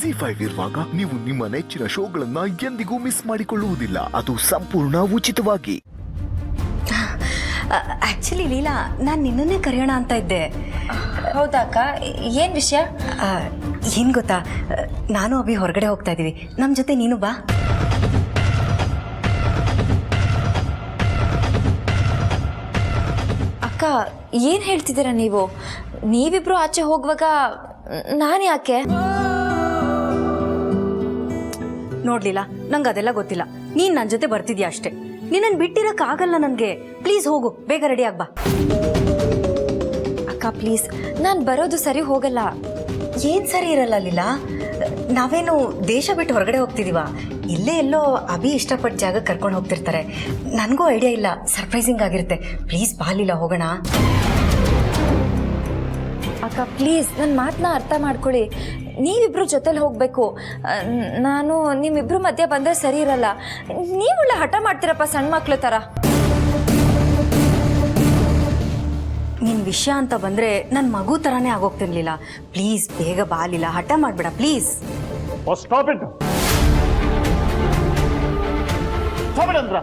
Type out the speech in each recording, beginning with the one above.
ಜಿ5 ಇರುವಾಗ ನೀವು ನಿಮ್ಮ ನೆಚ್ಚಿನ ಶೋಗಳನ್ನ ಎಂದಿಗೂ ಮಿಸ್ ಮಾಡಿಕೊಳ್ಳುವುದಿಲ್ಲ. ಅದು ಸಂಪೂರ್ಣ ಉಚಿತವಾಗಿ. ಆಕ್ಚುಲಿ ಲೀಲಾ, ನಾನು ನಿನ್ನನ್ನೇ ಕರೆಯೋಣ ಅಂತ ಇದ್ದೆ. ಹೌದಾ ಅಕ್ಕ, ಏನು ವಿಷಯ? ಏನು ಗೊತ್ತಾ, ನಾನು ಅಭಿ ಹೊರಗಡೆ ಹೋಗ್ತಾ ಇದ್ದೀವಿ, ನಮ್ಮ ಜೊತೆ ನೀನು ಬಾ. ಅಕ್ಕ, ಏನು ಹೇಳ್ತಿದ್ದೀರಾ ನೀವು? ನೀವಿಬ್ರು ಆಚೆ ಹೋಗುವಾಗ ನಾನು ಯಾಕೆ? ನೋಡ್ಲಿಲ್ಲ, ನಂಗೆ ಅದೆಲ್ಲ ಗೊತ್ತಿಲ್ಲ. ನೀನು ನನ್ನ ಜೊತೆ ಬರ್ತಿದ್ಯಾ ಅಷ್ಟೇ. ನಿನ್ನನ್ನು ಬಿಟ್ಟಿರೋಕ್ಕಾಗಲ್ಲ ನನಗೆ. ಪ್ಲೀಸ್ ಹೋಗು, ಬೇಗ ರೆಡಿ ಆಗ್ಬಾ. ಅಕ್ಕ ಪ್ಲೀಸ್, ನಾನು ಬರೋದು ಸರಿ ಹೋಗಲ್ಲ. ಏನು ಸರಿ ಇರಲ್ಲ ಲೀಲಾ? ನಾವೇನು ದೇಶ ಬಿಟ್ಟು ಹೊರಗಡೆ ಹೋಗ್ತಿದೀವ? ಇಲ್ಲೇ ಎಲ್ಲೋ ಅಭಿ ಇಷ್ಟಪಟ್ಟ ಜಾಗ ಕರ್ಕೊಂಡು ಹೋಗ್ತಿರ್ತಾರೆ. ನನಗೂ ಐಡಿಯಾ ಇಲ್ಲ, ಸರ್ಪ್ರೈಸಿಂಗ್ ಆಗಿರುತ್ತೆ. ಪ್ಲೀಸ್ ಬಾ ಲೀಲಾ, ಹೋಗೋಣ. ಅಕ್ಕ ಪ್ಲೀಸ್, ನನ್ನ ಮಾತನ್ನ ಅರ್ಥ ಮಾಡ್ಕೊಳ್ಳಿ. ನೀವಿಬ್ರು ಜೊತೆಲಿ ಹೋಗಬೇಕು. ನಾನು ನಿಮ್ಮಿಬ್ರು ಮಧ್ಯೆ ಬಂದರೆ ಸರಿ ಇರಲ್ಲ. ನೀವುಳ್ಳ ಹಠ ಮಾಡ್ತೀರಪ್ಪ, ಸಣ್ಣ ಮಕ್ಳು ಥರ. ನಿನ್ನ ವಿಷಯ ಅಂತ ಬಂದರೆ ನನ್ನ ಮಗು ಥರನೇ ಆಗೋಗ್ತಿರ್ಲಿಲ್ಲ. ಪ್ಲೀಸ್ ಬೇಗ ಬಾ ಲೀಲಾ, ಹಠ ಮಾಡಬೇಡ ಪ್ಲೀಸ್. Stop it. ಅಂದ್ರ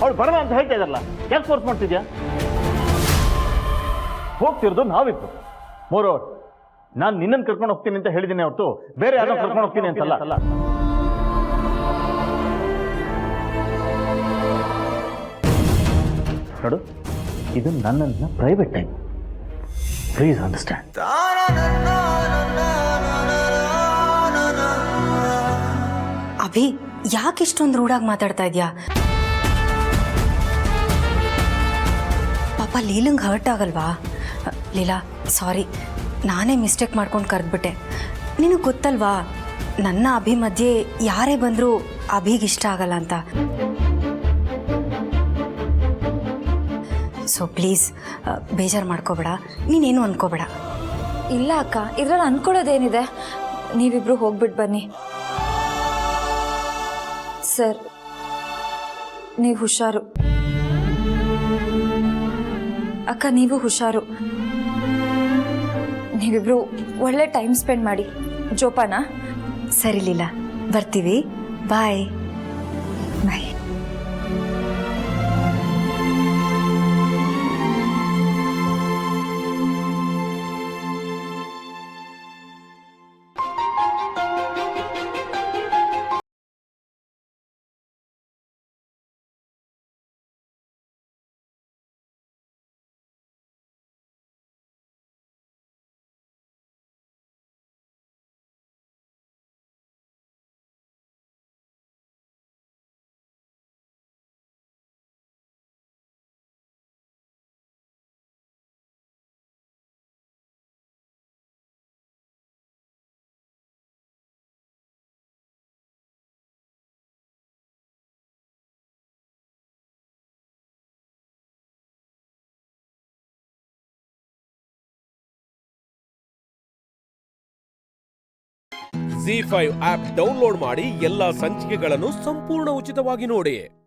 ಅವಳು ಬರೋಣ ಅಂತ ಹೇಳ್ತಾ ಇದಾರಲ್ಲ, ಯಾಕೆ ಫೋರ್ಸ್ ಮಾಡ್ತಿದ್ಯಾ? ಹೋಗ್ತಿರೋದು ನಾವಿತ್ತು. ಮೋರೋವರ್, ನಾನು ನಿನ್ನನ್ನು ಕರ್ಕೊಂಡು ಹೋಗ್ತೀನಿ ಅಂತ ಹೇಳಿದ್ದೀನಿ ಹೊರತು ಬೇರೆ ಯಾರೋ ಕರ್ಕೊಂಡು ಹೋಗ್ತೀನಿ ಅಂತಲ್ಲ. ನೋಡು, ಇದು ನನ್ನ private time. Please understand. Abhi, ಯಾಕೆ ಇಷ್ಟೊಂದು ರೂಢಾಗಿ ಮಾತಾಡ್ತಾ ಇದೆಯಾ? ಪಾಪ ಲೀಲಂಗೆ ಹರ್ಟ್ ಆಗಲ್ವಾ? ಲೀಲಾ, ಸಾರಿ, ನಾನೇ ಮಿಸ್ಟೇಕ್ ಮಾಡ್ಕೊಂಡು ಕರೆದ್ಬಿಟ್ಟೆ. ನಿನಗೆ ಗೊತ್ತಲ್ವಾ, ನನ್ನ ಅಭಿ ಮಧ್ಯೆ ಯಾರೇ ಬಂದರೂ ಅಭಿಗೆ ಇಷ್ಟ ಆಗಲ್ಲ ಅಂತ. ಸೊ ಪ್ಲೀಸ್ ಬೇಜಾರು ಮಾಡ್ಕೋಬೇಡ, ನೀನೇನು ಅನ್ಕೋಬೇಡ. ಇಲ್ಲ ಅಕ್ಕ, ಇದ್ರಲ್ಲಿ ಅನ್ಕೊಳ್ಳೋದೇನಿದೆ? ನೀವಿಬ್ರು ಹೋಗ್ಬಿಟ್ಟು ಬನ್ನಿ. ಸರ್, ನೀವು ಹುಷಾರು. ಅಕ್ಕ, ನೀವು ಹುಷಾರು. ನೀವಿಬ್ರು ಒಳ್ಳೆ ಟೈಮ್ ಸ್ಪೆಂಡ್ ಮಾಡಿ. ಜೋಪಾನ. ಸರಿ ಲೀಲಾ, ಬರ್ತೀವಿ. ಬಾಯ್ ಬಾಯ್. ಜಿ5 ಆಪ್ ಡೌನ್ಲೋಡ್ ಮಾಡಿ ಎಲ್ಲಾ ಸಂಚಿಕೆಗಳನ್ನು ಸಂಪೂರ್ಣ ಉಚಿತವಾಗಿ ನೋಡಿ.